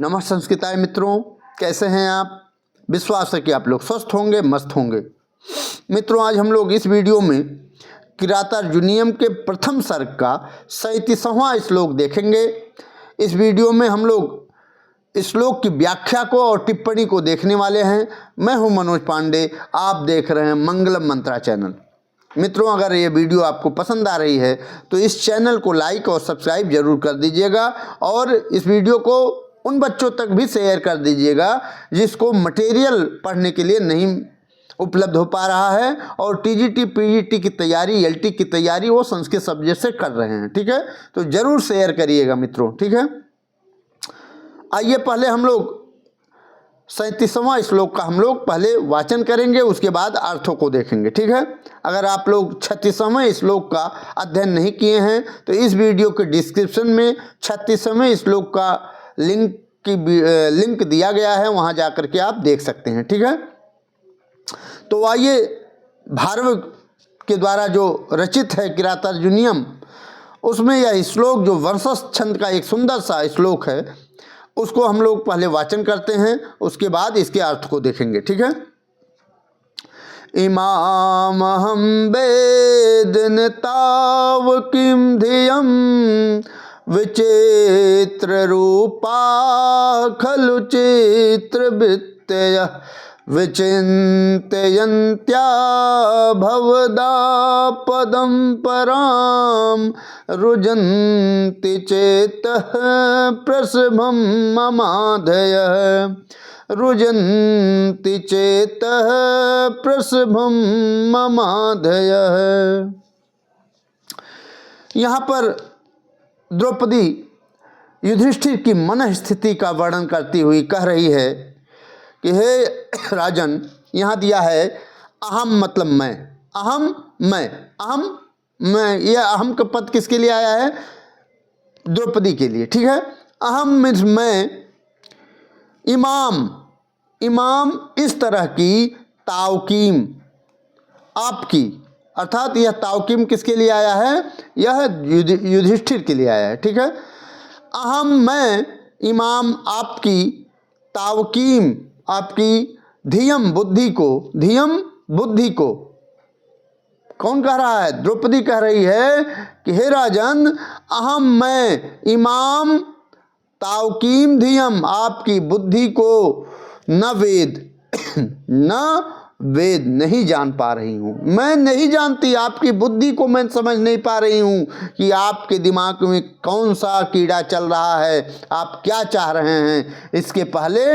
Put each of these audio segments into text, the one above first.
नमः संस्कृताय मित्रों, कैसे हैं आप। विश्वास है कि आप लोग स्वस्थ होंगे, मस्त होंगे। मित्रों, आज हम लोग इस वीडियो में किरातार्जुनीयम के प्रथम सर्ग का 37वां श्लोक देखेंगे। इस वीडियो में हम लोग श्लोक की व्याख्या को और टिप्पणी को देखने वाले हैं। मैं हूं मनोज पांडे, आप देख रहे हैं मंगलम मंत्रा चैनल। मित्रों, अगर ये वीडियो आपको पसंद आ रही है तो इस चैनल को लाइक और सब्सक्राइब जरूर कर दीजिएगा और इस वीडियो को उन बच्चों तक भी शेयर कर दीजिएगा जिसको मटेरियल पढ़ने के लिए नहीं उपलब्ध हो पा रहा है और टीजीटी पीजीटी की तैयारी, एलटी की तैयारी वो संस्कृत सब्जेक्ट से कर रहे हैं। ठीक है, तो ज़रूर शेयर करिएगा मित्रों। ठीक है, आइए पहले हम लोग 37वां श्लोक का हम लोग पहले वाचन करेंगे, उसके बाद अर्थों को देखेंगे। ठीक है, अगर आप लोग 36वें श्लोक का अध्ययन नहीं किए हैं तो इस वीडियो के डिस्क्रिप्शन में 36वें श्लोक का लिंक दिया गया है, वहां जाकर के आप देख सकते हैं। ठीक है, तो आइए भारव के द्वारा जो रचित है किरातार्जुनीयम, उसमें यह श्लोक जो वंशज छंद का एक सुंदर सा श्लोक है, उसको हम लोग पहले वाचन करते हैं, उसके बाद इसके अर्थ को देखेंगे। ठीक है, इमामहं वेदन ताव किम धियम विचित्र रूपा खलु चित्र वित्तय विचिन्तयन्त्या भवदा पदं परां रुजन्ति चेतः प्रसभं ममाधयः रुजन्ति चेतः प्रसभं ममाधयः। यहाँ पर द्रौपदी युधिष्ठिर की मन स्थिति का वर्णन करती हुई कह रही है कि हे राजन, यहाँ दिया है अहम मतलब मैं, अहम मैं, अहम मैं। यह अहम का पद किसके लिए आया है? द्रौपदी के लिए। ठीक है, अहम मीन्स मैं, इमाम, इमाम इस तरह की, तावकीम आपकी, अर्थात यह तावकीम किसके लिए आया है? यह युधिष्ठिर के लिए आया है। ठीक है, अहम मैं, इमाम आपकी, तावकीम आपकी, धियम बुद्धि को, धियम बुद्धि को। कौन कह रहा है? द्रौपदी कह रही है कि हे राजन, अहम मैं, इमाम तावकीम धियम आपकी बुद्धि को न वेद न वेद नहीं जान पा रही हूँ। मैं नहीं जानती, आपकी बुद्धि को मैं समझ नहीं पा रही हूँ कि आपके दिमाग में कौन सा कीड़ा चल रहा है, आप क्या चाह रहे हैं। इसके पहले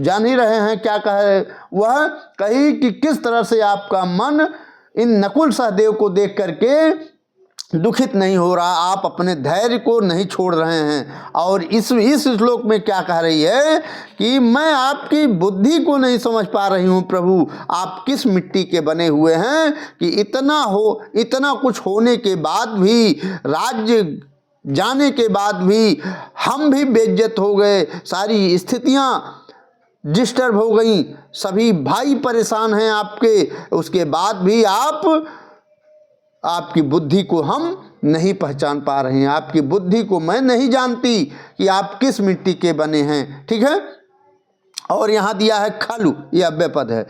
जान ही रहे हैं क्या कहे वह, कही कि किस तरह से आपका मन इन नकुल सहदेव को देख करके दुखित नहीं हो रहा, आप अपने धैर्य को नहीं छोड़ रहे हैं। और इस श्लोक में क्या कह रही है कि मैं आपकी बुद्धि को नहीं समझ पा रही हूँ प्रभु, आप किस मिट्टी के बने हुए हैं कि इतना कुछ होने के बाद भी, राज्य जाने के बाद भी हम भी बेइज्जत हो गए, सारी स्थितियाँ डिस्टर्ब हो गई, सभी भाई परेशान हैं आपके, उसके बाद भी आपकी बुद्धि को हम नहीं पहचान पा रहे हैं, आपकी बुद्धि को मैं नहीं जानती कि आप किस मिट्टी के बने हैं। ठीक है, और यहाँ दिया है खलु, यह अव्यय पद है।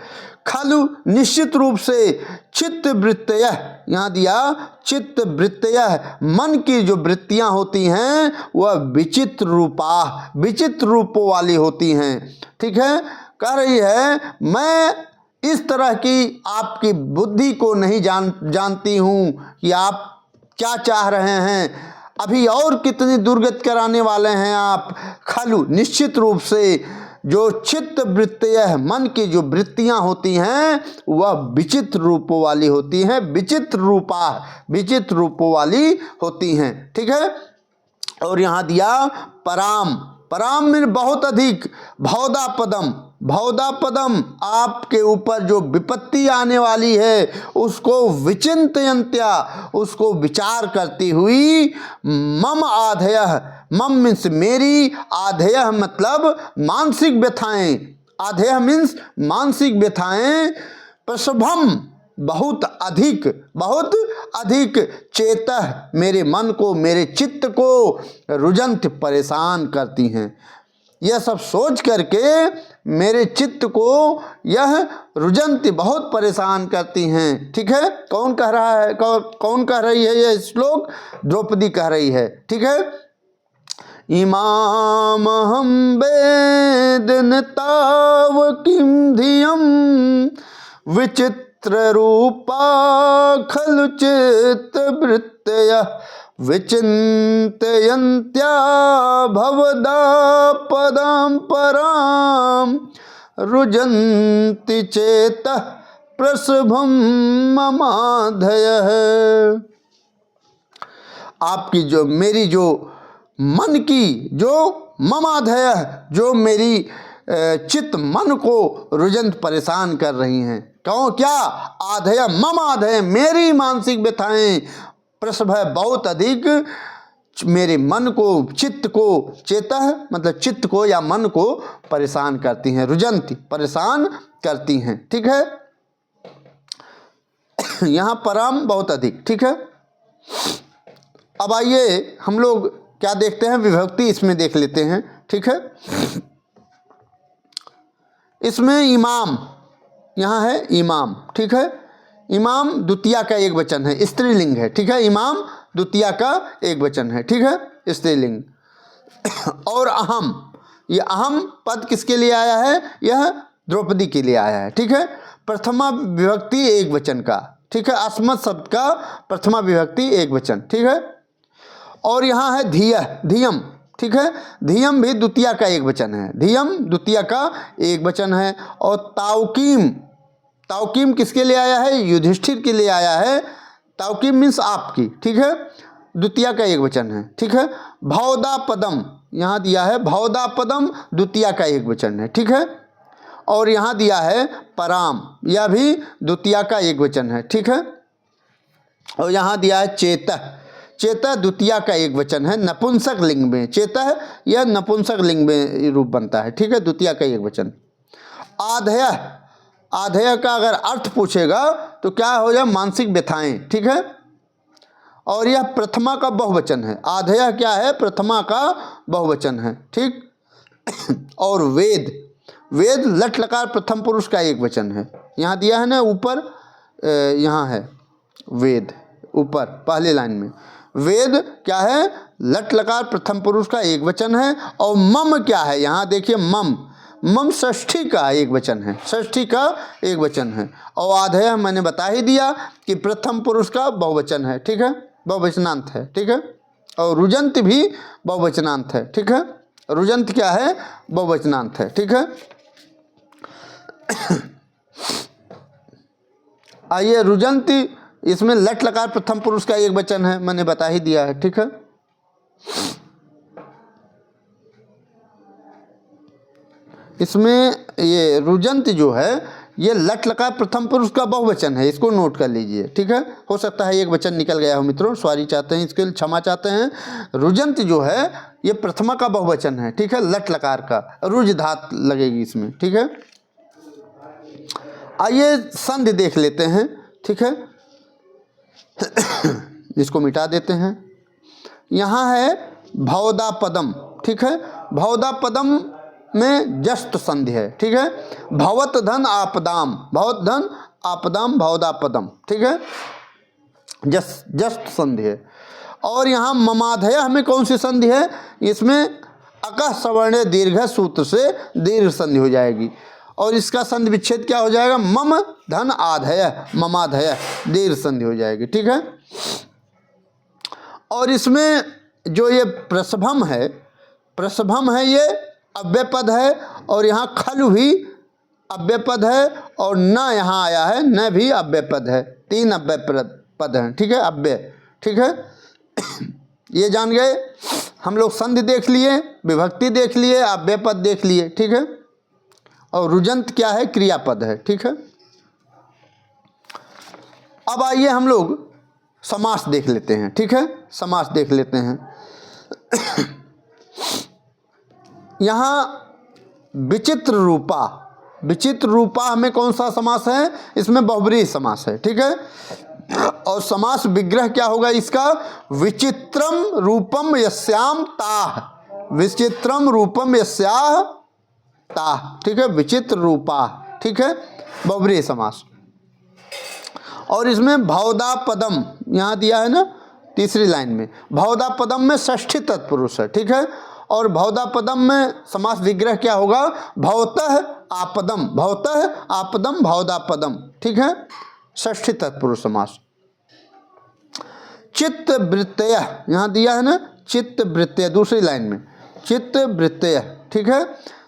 खलु निश्चित रूप से चित्त वृत्तयः, यहाँ दिया चित्त वृत्तयः, मन की जो वृत्तियाँ होती हैं वह विचित्र रूपा, विचित्र रूपों वाली होती हैं। ठीक है, कह रही है मैं इस तरह की आपकी बुद्धि को नहीं जानती हूँ कि आप क्या चाह रहे हैं, अभी और कितनी दुर्गति कराने वाले हैं आप। खलु निश्चित रूप से जो चित्त वृत्तियाँ, मन की जो वृत्तियाँ होती हैं वह विचित्र रूपों वाली होती हैं, विचित्र रूपा, विचित्र रूपों वाली होती हैं। ठीक है, और यहाँ दिया पराम, पराम में बहुत अधिक, भौदा पदम, भौदा पदम आपके ऊपर जो विपत्ति आने वाली है उसको विचिंतयन्त्या, उसको विचार करती हुई, मम आधेयः, मम मीन्स मेरी, आधेयः मतलब मानसिक व्यथाएं, आधेयः मीन्स मानसिक व्यथाएं, प्रसभम बहुत अधिक, बहुत अधिक, चेतः मेरे मन को, मेरे चित्त को, रुजंत परेशान करती हैं। यह सब सोच करके मेरे चित्त को यह रुजंती बहुत परेशान करती हैं। ठीक है, कौन कह रहा है, कौन कह रही है यह श्लोक? द्रौपदी कह रही है। ठीक है, इमाम हम वेदन ताव किम धियम विचित्र रूपा खलु चित्त वृत्तय विचिन्तयन्त्या भवदा पदां परां रुजन्ति चेतः प्रसभं ममाधयः। आपकी जो मेरी जो मन की जो ममाधय, जो मेरी चित्त मन को रुजंत परेशान कर रही हैं। क्यों? क्या? आधय ममाधय, मेरी मानसिक व्यथाएं प्रसभ है बहुत अधिक मेरे मन को, चित्त को, चेतः मतलब चित्त को या मन को परेशान करती हैं, रुजंती परेशान करती हैं। ठीक है, यहाँ पराम बहुत अधिक। ठीक है, अब आइए हम लोग क्या देखते हैं, विभक्ति इसमें देख लेते हैं। ठीक है, इसमें इमाम, यहाँ है इमाम। ठीक है, इमाम द्वितीया का एक वचन है, स्त्रीलिंग है। ठीक है, इमाम द्वितीया का एक वचन है। ठीक है, स्त्रीलिंग। और अहम, ये अहम पद किसके लिए आया है? यह द्रौपदी के लिए आया है। ठीक है, प्रथमा विभक्ति एक वचन का। ठीक है, अस्मत् शब्द का प्रथमा विभक्ति एक वचन। ठीक है, और यहाँ है धिय, धियम। ठीक है, धियम भी द्वितीया का एक वचन है, धियम द्वितीया का एक वचन है। और ताउकीम, ताउकीम किसके लिए आया है? युधिष्ठिर के लिए आया है। ताउकीम मीन्स आपकी। ठीक है, द्वितीया का एक वचन है। ठीक है, भवदा पदम यहाँ दिया है, भवदा पदम द्वितीया का एक वचन है। ठीक है, और यहाँ दिया है पराम, यह भी द्वितीया का एक वचन है। ठीक है, और यहाँ दिया है चेतः, चेतः द्वितीया का एक वचन है, नपुंसक लिंग में। चेतः यह नपुंसक लिंग में रूप बनता है। ठीक है, द्वितीया का एक वचन। आधय, आधेय का अगर अर्थ पूछेगा तो क्या हो जाए? मानसिक व्यथाएं। ठीक है, और यह प्रथमा का बहुवचन है। आधेय क्या है? प्रथमा का बहुवचन है। ठीक, और वेद, वेद लट लकार प्रथम पुरुष का एक वचन है। यहाँ दिया है ना ऊपर, यहाँ है वेद ऊपर पहले लाइन में। वेद क्या है? लट लकार प्रथम पुरुष का एक वचन है। और मम क्या है? यहाँ देखिए मम, मम षष्ठी का एक वचन है, षष्ठी का एक वचन है। और आधेय मैंने बता ही दिया कि प्रथम पुरुष का बहुवचन है। ठीक है, बहुवचनांत है। ठीक है, और रुजंत भी बहुवचनांत है। ठीक है, रुजंत क्या है? बहुवचनांत है। ठीक है, आइए रुजंत, इसमें लट लकार प्रथम पुरुष का एक वचन है, मैंने बता ही दिया है। ठीक है, इसमें ये रुजंत जो है ये लट लकार प्रथम पुरुष का बहुवचन है, इसको नोट कर लीजिए। ठीक है, हो सकता है एक वचन निकल गया हो मित्रों, सॉरी चाहते हैं, इसके लिए क्षमा चाहते हैं। रुजंत जो है ये प्रथमा का बहुवचन है। ठीक है, लट लकार का, रुज धात लगेगी इसमें। ठीक है, आइए संधि देख लेते हैं। ठीक है, इसको मिटा देते हैं। यहाँ है भवदा पदम। ठीक है, भवदा पदम में जस्त संधि है। ठीक है, भवत धन आपदाम, भवत धन आपदाम भवदा पदम। ठीक है, जस्त संधि है। और यहाँ ममाधय हमें कौन सी संधि है? इसमें अकः सवर्ण दीर्घ सूत्र से दीर्घ संधि हो जाएगी। और इसका संधि विच्छेद क्या हो जाएगा? मम धन आधय, ममाधय दीर्घ संधि हो जाएगी। ठीक है, और इसमें जो ये प्रसभम है, प्रसभम है, ये अव्यय पद है। और यहाँ खलु भी अव्यय पद है, और न यहाँ आया है, न भी अव्यय पद है। तीन अव्यय पद हैं। ठीक है, अव्यय। ठीक है, ये जान गए हम लोग। संधि देख लिए, विभक्ति देख लिए, अव्यय पद देख लिए। ठीक है, और रुजंत क्या है? क्रियापद है। ठीक है, अब आइए हम लोग समास देख लेते हैं। ठीक है, समास देख लेते हैं। यहाँ विचित्र रूपा, विचित्र रूपा हमें कौन सा समास है? इसमें बहुब्रीहि समास है। ठीक है, और समास विग्रह क्या होगा इसका? विचित्रम रूपम यस्याम ताः, विचित्रम रूपम यस्याः ताः, ठीक है, विचित्र रूपा, ठीक है, बहुब्रीहि समास। और इसमें भवदा पदम यहाँ दिया है ना तीसरी लाइन में, भवदा पदम में षष्ठी तत्पुरुष है, ठीक है, और भवदा पदम में समास विग्रह क्या होगा, भवतः आपदम, भवतः आपदम भवदा पदम, ठीक है, षष्ठी तत्पुरुष समास। चित्त वृत्तय यहाँ दिया है ना, चित्त वृत्तय दूसरी लाइन में, चित्त वृत्तय, ठीक है,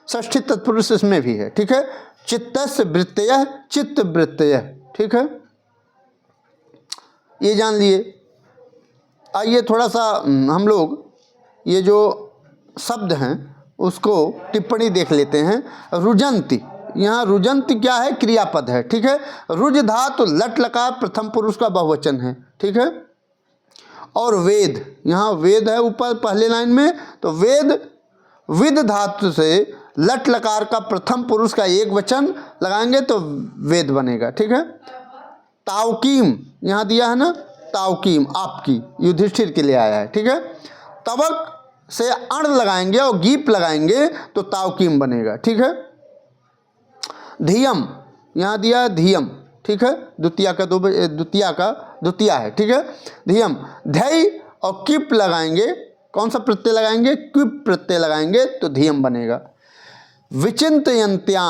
षष्ठी तत्पुरुष इसमें भी है, ठीक है, चित्तस्य वृत्तय, चित्त वृत्तय, ठीक है, ये जान लिए। आइए थोड़ा सा हम लोग ये जो शब्द हैं उसको टिप्पणी देख लेते हैं। रुजंती, यहाँ रुजंती क्या है, क्रियापद है, ठीक है, रुज धातु लट लकार प्रथम पुरुष का बहुवचन है, ठीक है, और वेद, यहाँ वेद है ऊपर पहले लाइन में, तो वेद विद धातु से लट लकार का प्रथम पुरुष का एक वचन लगाएंगे तो वेद बनेगा, ठीक है। तावकीम यहाँ दिया है ना, तावकीम आपकी, युधिष्ठिर के लिए आया है, ठीक है, तवक से अण लगाएंगे और गीप लगाएंगे तो तावकीम बनेगा, ठीक है। धियम यहाँ दिया है धियम, ठीक है, द्वितीया है, ठीक है, धियम, धैय और किप लगाएंगे, कौन सा प्रत्यय लगाएंगे, क्विप प्रत्यय लगाएंगे तो धियम बनेगा। विचिंतयंत्या,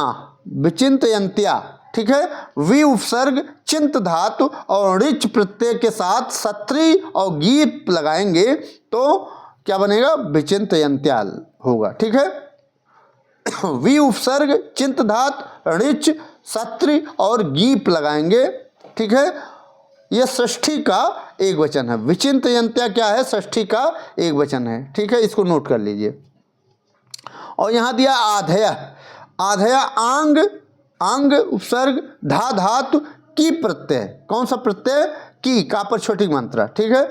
विचिंतयंत्या, ठीक है, वि उपसर्ग चिंत धातु और ऋच प्रत्यय के साथ सत्री और गीत लगाएंगे तो क्या बनेगा, विचिंतयंत्याल होगा, ठीक है। वि उपसर्ग चिंत धातु ऋच सत्री और गीप लगाएंगे, ठीक है, यह षष्ठी का एक वचन है। विचिंतयंत्या क्या है, षष्ठी का एक वचन है, ठीक है, इसको नोट कर लीजिए। और यहाँ दिया आधेय, आधेय आंग, आंग उपसर्ग धा धातु की प्रत्यय, कौन सा प्रत्यय, की, का पर छोटी मात्रा, ठीक है,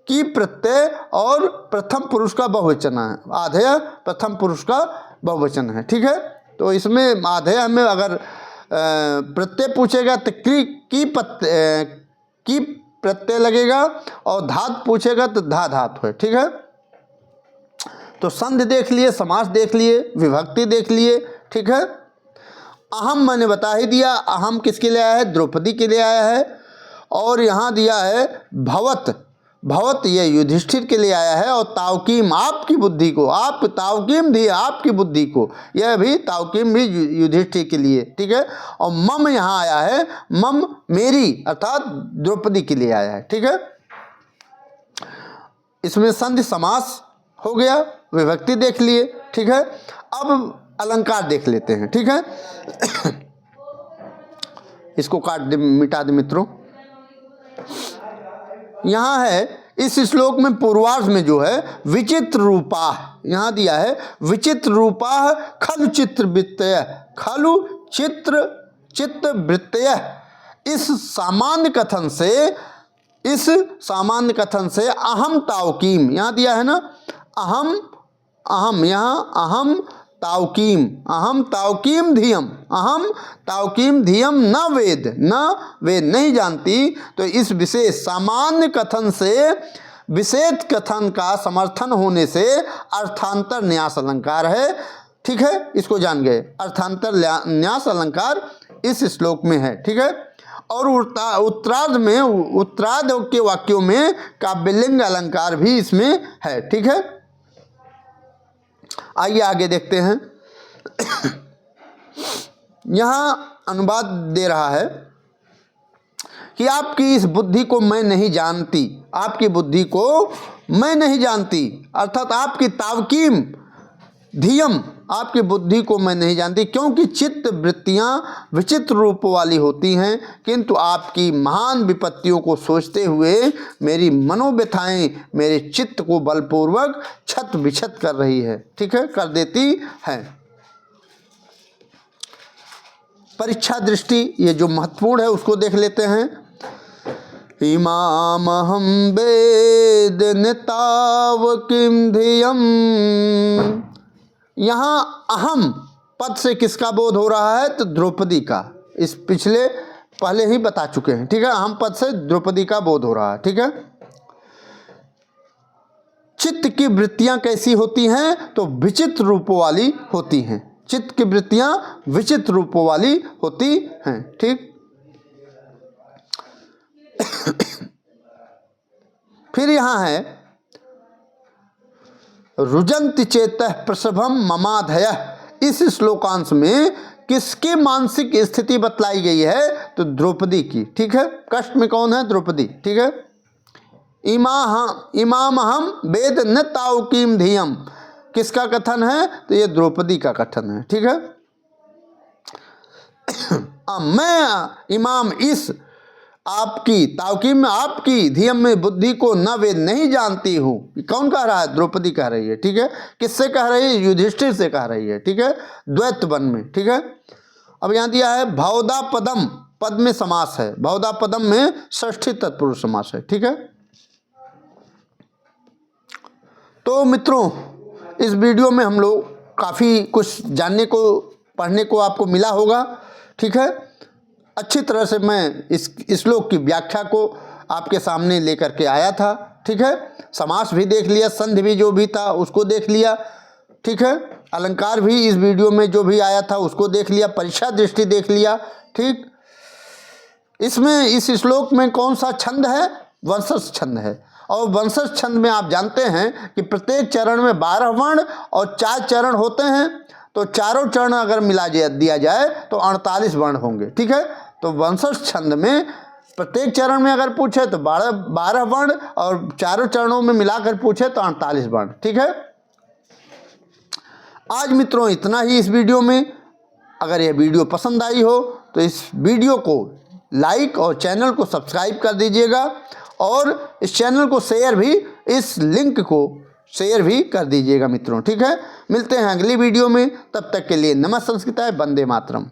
की प्रत्यय और प्रथम पुरुष का बहुवचन है, आधेय प्रथम पुरुष का बहुवचन है, ठीक है। तो इसमें आधेय में अगर प्रत्यय पूछेगा तो की प्रत्यय लगेगा और धातु पूछेगा तो धा धातु है, ठीक है। तो संधि देख लिए, समास देख लिए, विभक्ति देख लिए, ठीक है। अहम मैंने बता ही दिया, अहम किसके लिए आया है, द्रौपदी के लिए आया है। और यहाँ दिया है भवत, भवत ये युधिष्ठिर के लिए आया है। और तावकीम आपकी बुद्धि को, आप तावकीम दी आपकी बुद्धि को, यह भी तावकीम भी युधिष्ठिर के लिए, ठीक है। और मम यहाँ आया है, मम मेरी अर्थात द्रौपदी के लिए आया है, ठीक है। इसमें संधि समास हो गया, विभक्ति देख लिए, ठीक है। अब अलंकार देख लेते हैं, ठीक है। इसको काट दे, मिटा दे मित्रों। यहाँ है इस श्लोक में पूर्वार्ध में जो है विचित्र रूपा, यहाँ दिया है विचित्र रूपा खलु चित्र वृत्तय, खलु चित्र चित्त वृत्तय। इस सामान्य कथन से अहम तावकीम, यहाँ दिया है ना अहम, अहम यहाँ अहम तावकीम, अहम तावकीम धियम, अहम तावकीम धियम न वेद, न वेद नहीं जानती। तो इस विशेष सामान्य कथन से विशेष कथन का समर्थन होने से अर्थांतर न्यास अलंकार है, ठीक है, इसको जान गए। अर्थांतर न्यास अलंकार इस श्लोक में है, ठीक है। और उत्तरार्ध में, उत्तरार्ध के वाक्यों में काव्यलिंग अलंकार भी इसमें है, ठीक है। आइए आगे देखते हैं। यहाँ अनुवाद दे रहा है कि आपकी इस बुद्धि को मैं नहीं जानती, आपकी बुद्धि को मैं नहीं जानती, अर्थात आपकी तावकीम धियम, आपकी बुद्धि को मैं नहीं जानती, क्योंकि चित्त वृत्तियाँ विचित्र रूप वाली होती हैं, किंतु आपकी महान विपत्तियों को सोचते हुए मेरी मनोव्यथाएं मेरे चित्त को बलपूर्वक छत विछत कर रही है, ठीक है, कर देती है। परीक्षा दृष्टि ये जो महत्वपूर्ण है उसको देख लेते हैं। इमामहं वेद नितावकीं धियम्, यहाँ अहम पद से किसका बोध हो रहा है, तो द्रौपदी का। इस पिछले पहले ही बता चुके हैं, ठीक है। अहम पद से द्रौपदी का बोध हो रहा है, ठीक है। चित्त की वृत्तियां कैसी होती हैं? तो विचित्र रूपों वाली होती हैं। चित्त की वृत्तियां विचित्र रूपों वाली होती हैं। ठीक। फिर यहां है रुजंति चेतः प्रसभम ममाधयः। इस श्लोकांश में किसकी मानसिक स्थिति बतलाई गई है? तो द्रौपदी की। ठीक है। कष्ट में कौन है? द्रौपदी। ठीक है। इमामहम वेद न ताउकीम धियम, किसका कथन है? तो ये द्रौपदी का कथन है। ठीक है। मैं इमाम इस आपकी ताउकीम में आपकी धियम में बुद्धि को न वेद नहीं जानती हूँ। कौन कह रहा है? द्रौपदी कह रही है। ठीक है। किससे कह रही है? युधिष्ठिर से कह रही है। ठीक है। द्वैत वन में। ठीक है। अब यहाँ दिया है भवदा पदम, पद में समास है। भवदा पदम में षष्ठी तत्पुरुष समास है। ठीक है। तो मित्रों, इस वीडियो में हम लोग काफ़ी कुछ जानने को पढ़ने को आपको मिला होगा। ठीक है। अच्छी तरह से मैं इस श्लोक की व्याख्या को आपके सामने लेकर के आया था। ठीक है। समास भी देख लिया, संधि भी जो भी था उसको देख लिया। ठीक है। अलंकार भी इस वीडियो में जो भी आया था उसको देख लिया, परीक्षा दृष्टि देख लिया। ठीक। इसमें इस श्लोक में कौन सा छंद है? वंशज छंद है। और वंशज छंद में आप जानते हैं कि प्रत्येक चरण में 12 वर्ण और 4 चरण होते हैं। तो चारों चरण अगर मिला दिया जाए तो 48 वर्ण होंगे। ठीक है। तो वंशज छंद में प्रत्येक चरण में अगर पूछे तो 12 वर्ण और चारों चरणों में मिलाकर पूछे तो 48 वर्ण। ठीक है। आज मित्रों इतना ही इस वीडियो में। अगर यह वीडियो पसंद आई हो तो इस वीडियो को लाइक और चैनल को सब्सक्राइब कर दीजिएगा और इस चैनल को शेयर भी, इस लिंक को शेयर भी कर दीजिएगा मित्रों। ठीक है। मिलते हैं अगली वीडियो में। तब तक के लिए नमः संस्कृताय, वंदे मातरम।